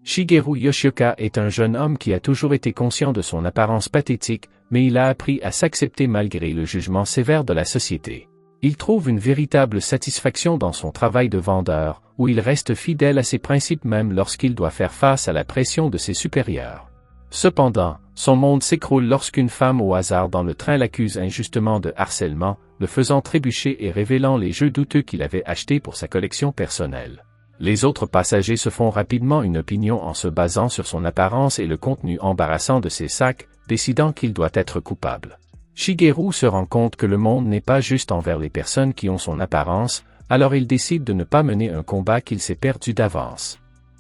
Shigeru Yoshioka est un jeune homme qui a toujours été conscient de son apparence pathétique, mais il a appris à s'accepter malgré le jugement sévère de la société. Il trouve une véritable satisfaction dans son travail de vendeur, où il reste fidèle à ses principes même lorsqu'il doit faire face à la pression de ses supérieurs. Cependant, son monde s'écroule lorsqu'une femme au hasard dans le train l'accuse injustement de harcèlement, le faisant trébucher et révélant les jeux douteux qu'il avait achetés pour sa collection personnelle. Les autres passagers se font rapidement une opinion en se basant sur son apparence et le contenu embarrassant de ses sacs, décidant qu'il doit être coupable. Shigeru se rend compte que le monde n'est pas juste envers les personnes qui ont son apparence, alors il décide de ne pas mener un combat qu'il s'est perdu d'avance.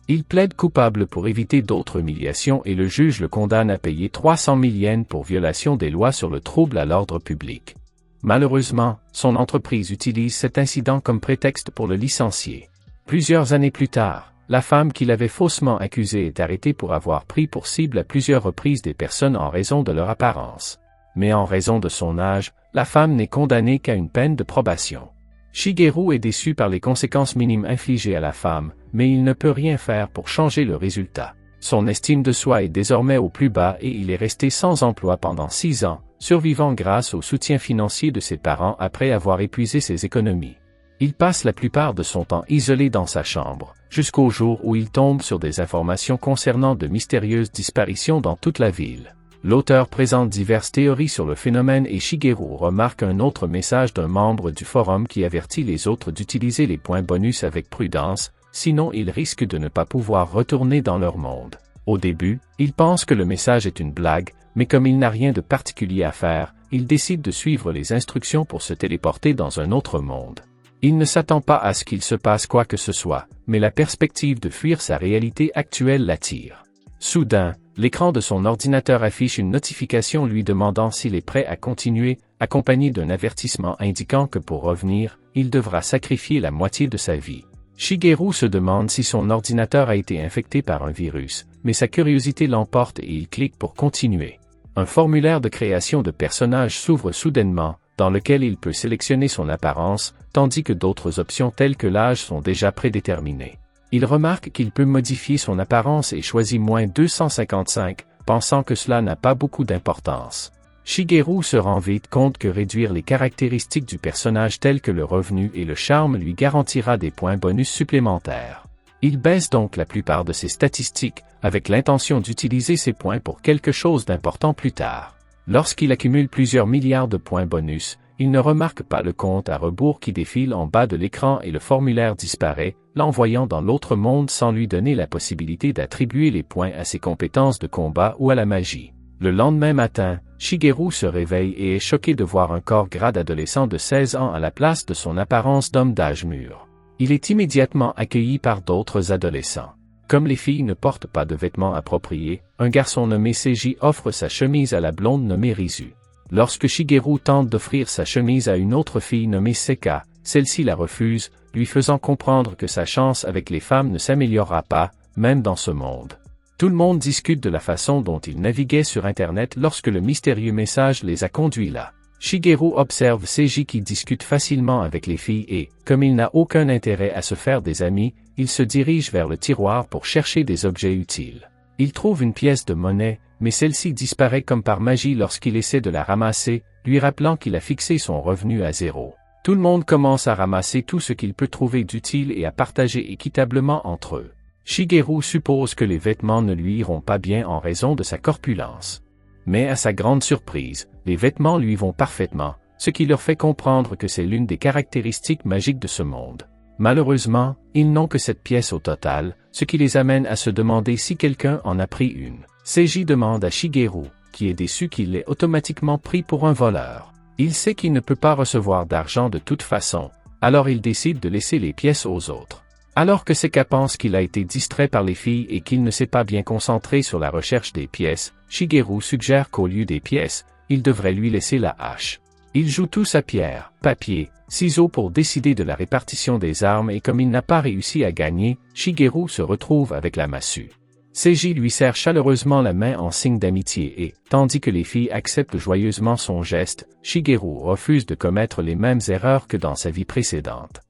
Il plaide coupable pour éviter d'autres humiliations et le juge le condamne à payer 300 000 yens pour violation des lois sur le trouble à l'ordre public. Malheureusement, son entreprise utilise cet incident comme prétexte pour le licencier. Plusieurs années plus tard, la femme qui l'avait faussement accusé est arrêtée pour avoir pris pour cible à plusieurs reprises des personnes en raison de leur apparence. Mais en raison de son âge, la femme n'est condamnée qu'à une peine de probation. Shigeru est déçu par les conséquences minimes infligées à la femme, mais il ne peut rien faire pour changer le résultat. Son estime de soi est désormais au plus bas et il est resté sans emploi pendant 6 ans, survivant grâce au soutien financier de ses parents après avoir épuisé ses économies. Il passe la plupart de son temps isolé dans sa chambre, jusqu'au jour où il tombe sur des informations concernant de mystérieuses disparitions dans toute la ville. L'auteur présente diverses théories sur le phénomène et Shigeru remarque un autre message d'un membre du forum qui avertit les autres d'utiliser les points bonus avec prudence, sinon ils risquent de ne pas pouvoir retourner dans leur monde. Au début, il pense que le message est une blague, mais comme il n'a rien de particulier à faire, il décide de suivre les instructions pour se téléporter dans un autre monde. Il ne s'attend pas à ce qu'il se passe quoi que ce soit, mais la perspective de fuir sa réalité actuelle l'attire. Soudain, l'écran de son ordinateur affiche une notification lui demandant s'il est prêt à continuer, accompagné d'un avertissement indiquant que pour revenir, il devra sacrifier la moitié de sa vie. Shigeru se demande si son ordinateur a été infecté par un virus, mais sa curiosité l'emporte et il clique pour continuer. Un formulaire de création de personnage s'ouvre soudainement, dans lequel il peut sélectionner son apparence, tandis que d'autres options telles que l'âge sont déjà prédéterminées. Il remarque qu'il peut modifier son apparence et choisit -255, pensant que cela n'a pas beaucoup d'importance. Shigeru se rend vite compte que réduire les caractéristiques du personnage telles que le revenu et le charme lui garantira des points bonus supplémentaires. Il baisse donc la plupart de ses statistiques, avec l'intention d'utiliser ces points pour quelque chose d'important plus tard. Lorsqu'il accumule plusieurs milliards de points bonus, il ne remarque pas le compte à rebours qui défile en bas de l'écran et le formulaire disparaît, l'envoyant dans l'autre monde sans lui donner la possibilité d'attribuer les points à ses compétences de combat ou à la magie. Le lendemain matin, Shigeru se réveille et est choqué de voir un corps gras d'adolescent de 16 ans à la place de son apparence d'homme d'âge mûr. Il est immédiatement accueilli par d'autres adolescents. Comme les filles ne portent pas de vêtements appropriés, un garçon nommé Seiji offre sa chemise à la blonde nommée Rizu. Lorsque Shigeru tente d'offrir sa chemise à une autre fille nommée Seka, celle-ci la refuse, lui faisant comprendre que sa chance avec les femmes ne s'améliorera pas, même dans ce monde. Tout le monde discute de la façon dont ils naviguaient sur Internet lorsque le mystérieux message les a conduits là. Shigeru observe Seiji qui discute facilement avec les filles et, comme il n'a aucun intérêt à se faire des amis, il se dirige vers le tiroir pour chercher des objets utiles. Il trouve une pièce de monnaie, mais celle-ci disparaît comme par magie lorsqu'il essaie de la ramasser, lui rappelant qu'il a fixé son revenu à 0. Tout le monde commence à ramasser tout ce qu'il peut trouver d'utile et à partager équitablement entre eux. Shigeru suppose que les vêtements ne lui iront pas bien en raison de sa corpulence. Mais à sa grande surprise, les vêtements lui vont parfaitement, ce qui leur fait comprendre que c'est l'une des caractéristiques magiques de ce monde. Malheureusement, ils n'ont que cette pièce au total, ce qui les amène à se demander si quelqu'un en a pris une. Seiji demande à Shigeru, qui est déçu qu'il l'ait automatiquement pris pour un voleur. Il sait qu'il ne peut pas recevoir d'argent de toute façon, alors il décide de laisser les pièces aux autres. Alors que Seka pense qu'il a été distrait par les filles et qu'il ne s'est pas bien concentré sur la recherche des pièces, Shigeru suggère qu'au lieu des pièces, il devrait lui laisser la hache. Ils jouent tous à pierre, papier, ciseaux pour décider de la répartition des armes et comme il n'a pas réussi à gagner, Shigeru se retrouve avec la massue. Seiji lui serre chaleureusement la main en signe d'amitié et, tandis que les filles acceptent joyeusement son geste, Shigeru refuse de commettre les mêmes erreurs que dans sa vie précédente.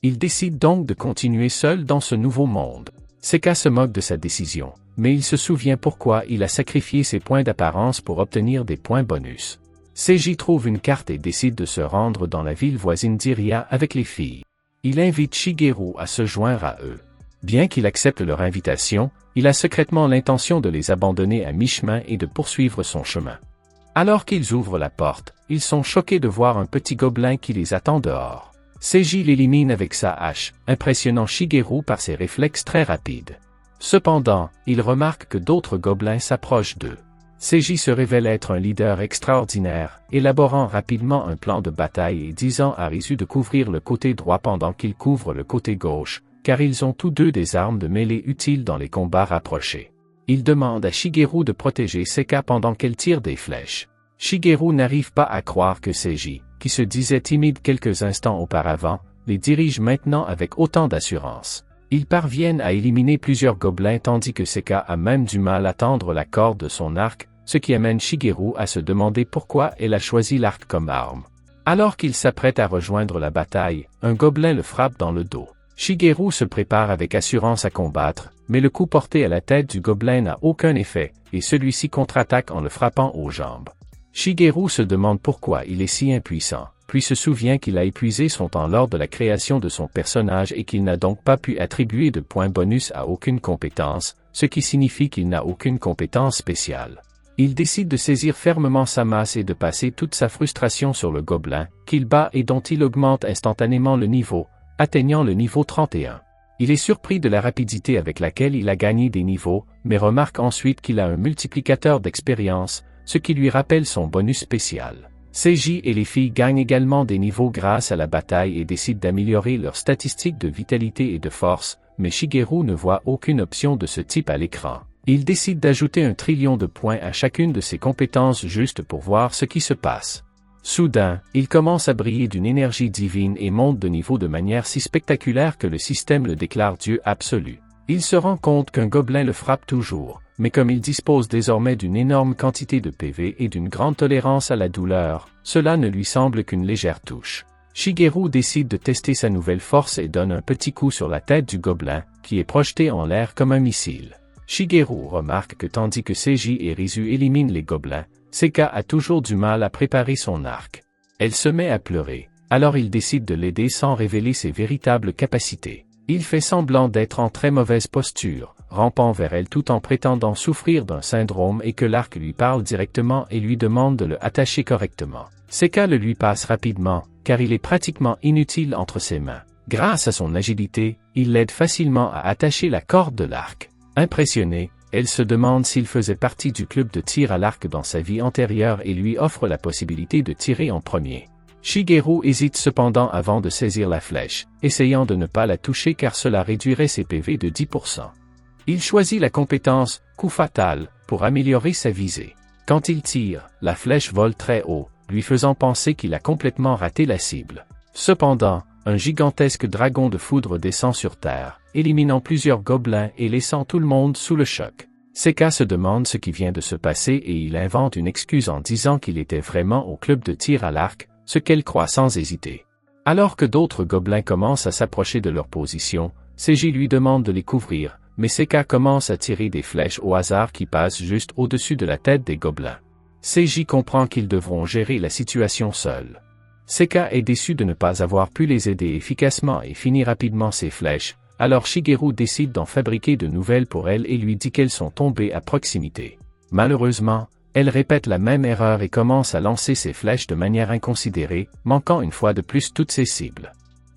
Il décide donc de continuer seul dans ce nouveau monde. Seka se moque de sa décision, mais il se souvient pourquoi il a sacrifié ses points d'apparence pour obtenir des points bonus. Seiji trouve une carte et décide de se rendre dans la ville voisine d'Iria avec les filles. Il invite Shigeru à se joindre à eux. Bien qu'il accepte leur invitation, il a secrètement l'intention de les abandonner à mi-chemin et de poursuivre son chemin. Alors qu'ils ouvrent la porte, ils sont choqués de voir un petit gobelin qui les attend dehors. Seiji l'élimine avec sa hache, impressionnant Shigeru par ses réflexes très rapides. Cependant, il remarque que d'autres gobelins s'approchent d'eux. Seiji se révèle être un leader extraordinaire, élaborant rapidement un plan de bataille et disant à Rizu de couvrir le côté droit pendant qu'il couvre le côté gauche, car ils ont tous deux des armes de mêlée utiles dans les combats rapprochés. Il demande à Shigeru de protéger Seka pendant qu'elle tire des flèches. Shigeru n'arrive pas à croire que Seiji, qui se disait timide quelques instants auparavant, les dirige maintenant avec autant d'assurance. Ils parviennent à éliminer plusieurs gobelins tandis que Seka a même du mal à tendre la corde de son arc, ce qui amène Shigeru à se demander pourquoi elle a choisi l'arc comme arme. Alors qu'il s'apprête à rejoindre la bataille, un gobelin le frappe dans le dos. Shigeru se prépare avec assurance à combattre, mais le coup porté à la tête du gobelin n'a aucun effet, et celui-ci contre-attaque en le frappant aux jambes. Shigeru se demande pourquoi il est si impuissant, puis se souvient qu'il a épuisé son temps lors de la création de son personnage et qu'il n'a donc pas pu attribuer de points bonus à aucune compétence, ce qui signifie qu'il n'a aucune compétence spéciale. Il décide de saisir fermement sa masse et de passer toute sa frustration sur le gobelin, qu'il bat et dont il augmente instantanément le niveau, atteignant le niveau 31. Il est surpris de la rapidité avec laquelle il a gagné des niveaux, mais remarque ensuite qu'il a un multiplicateur d'expérience, ce qui lui rappelle son bonus spécial. Seiji et les filles gagnent également des niveaux grâce à la bataille et décident d'améliorer leurs statistiques de vitalité et de force, mais Shigeru ne voit aucune option de ce type à l'écran. Il décide d'ajouter 1 trillion de points à chacune de ses compétences juste pour voir ce qui se passe. Soudain, il commence à briller d'une énergie divine et monte de niveau de manière si spectaculaire que le système le déclare Dieu absolu. Il se rend compte qu'un gobelin le frappe toujours, mais comme il dispose désormais d'une énorme quantité de PV et d'une grande tolérance à la douleur, cela ne lui semble qu'une légère touche. Shigeru décide de tester sa nouvelle force et donne un petit coup sur la tête du gobelin, qui est projeté en l'air comme un missile. Shigeru remarque que tandis que Seiji et Rizu éliminent les gobelins, Seka a toujours du mal à préparer son arc. Elle se met à pleurer, alors il décide de l'aider sans révéler ses véritables capacités. Il fait semblant d'être en très mauvaise posture, rampant vers elle tout en prétendant souffrir d'un syndrome et que l'arc lui parle directement et lui demande de le attacher correctement. Seka le lui passe rapidement, car il est pratiquement inutile entre ses mains. Grâce à son agilité, il l'aide facilement à attacher la corde de l'arc. Impressionnée, elle se demande s'il faisait partie du club de tir à l'arc dans sa vie antérieure et lui offre la possibilité de tirer en premier. Shigeru hésite cependant avant de saisir la flèche, essayant de ne pas la toucher car cela réduirait ses PV de 10%. Il choisit la compétence « Coup fatal » pour améliorer sa visée. Quand il tire, la flèche vole très haut, lui faisant penser qu'il a complètement raté la cible. Cependant, un gigantesque dragon de foudre descend sur Terre, éliminant plusieurs gobelins et laissant tout le monde sous le choc. Seka se demande ce qui vient de se passer et il invente une excuse en disant qu'il était vraiment au club de tir à l'arc, ce qu'elle croit sans hésiter. Alors que d'autres gobelins commencent à s'approcher de leur position, Seiji lui demande de les couvrir, mais Seka commence à tirer des flèches au hasard qui passent juste au-dessus de la tête des gobelins. Seiji comprend qu'ils devront gérer la situation seuls. Seka est déçu de ne pas avoir pu les aider efficacement et finit rapidement ses flèches, alors Shigeru décide d'en fabriquer de nouvelles pour elle et lui dit qu'elles sont tombées à proximité. Malheureusement, elle répète la même erreur et commence à lancer ses flèches de manière inconsidérée, manquant une fois de plus toutes ses cibles.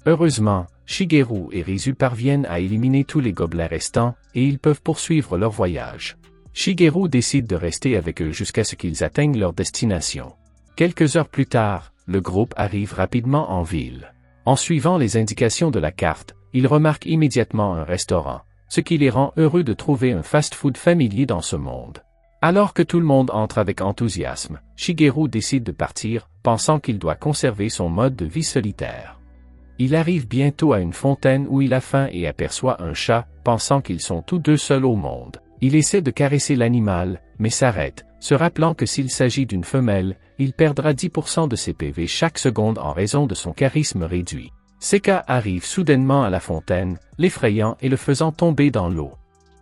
Heureusement, Shigeru et Rizu parviennent à éliminer tous les gobelins restants, et ils peuvent poursuivre leur voyage. Shigeru décide de rester avec eux jusqu'à ce qu'ils atteignent leur destination. Quelques heures plus tard, le groupe arrive rapidement en ville. En suivant les indications de la carte, ils remarquent immédiatement un restaurant, ce qui les rend heureux de trouver un fast-food familier dans ce monde. Alors que tout le monde entre avec enthousiasme, Shigeru décide de partir, pensant qu'il doit conserver son mode de vie solitaire. Il arrive bientôt à une fontaine où il a faim et aperçoit un chat, pensant qu'ils sont tous deux seuls au monde. Il essaie de caresser l'animal, mais s'arrête, se rappelant que s'il s'agit d'une femelle, il perdra 10% de ses PV chaque seconde en raison de son charisme réduit. Seka arrive soudainement à la fontaine, l'effrayant et le faisant tomber dans l'eau.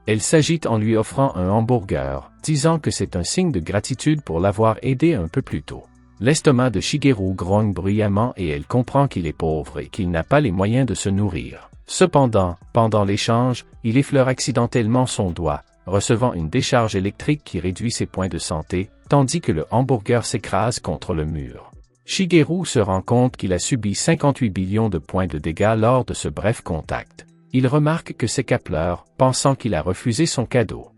Elle s'agite en lui offrant un hamburger, disant que c'est un signe de gratitude pour l'avoir aidé un peu plus tôt. L'estomac de Shigeru grogne bruyamment et elle comprend qu'il est pauvre et qu'il n'a pas les moyens de se nourrir. Cependant, pendant l'échange, il effleure accidentellement son doigt, recevant une décharge électrique qui réduit ses points de santé, tandis que le hamburger s'écrase contre le mur. Shigeru se rend compte qu'il a subi 58 billions de points de dégâts lors de ce bref contact. Il remarque que Seka pleure, pensant qu'il a refusé son cadeau.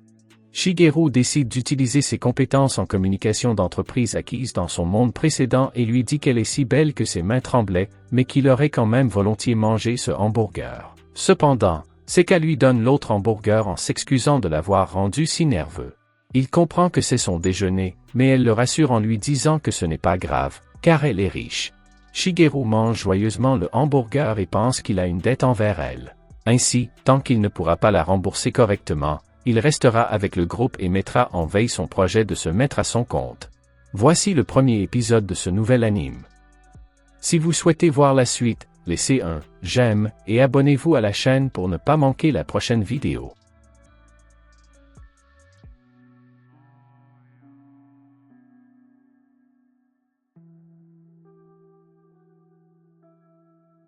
Shigeru décide d'utiliser ses compétences en communication d'entreprise acquises dans son monde précédent et lui dit qu'elle est si belle que ses mains tremblaient, mais qu'il aurait quand même volontiers mangé ce hamburger. Cependant, Seka lui donne l'autre hamburger en s'excusant de l'avoir rendu si nerveux. Il comprend que c'est son déjeuner, mais elle le rassure en lui disant que ce n'est pas grave, car elle est riche. Shigeru mange joyeusement le hamburger et pense qu'il a une dette envers elle. Ainsi, tant qu'il ne pourra pas la rembourser correctement, il restera avec le groupe et mettra en veille son projet de se mettre à son compte. Voici le premier épisode de ce nouvel anime. Si vous souhaitez voir la suite, laissez un j'aime et abonnez-vous à la chaîne pour ne pas manquer la prochaine vidéo.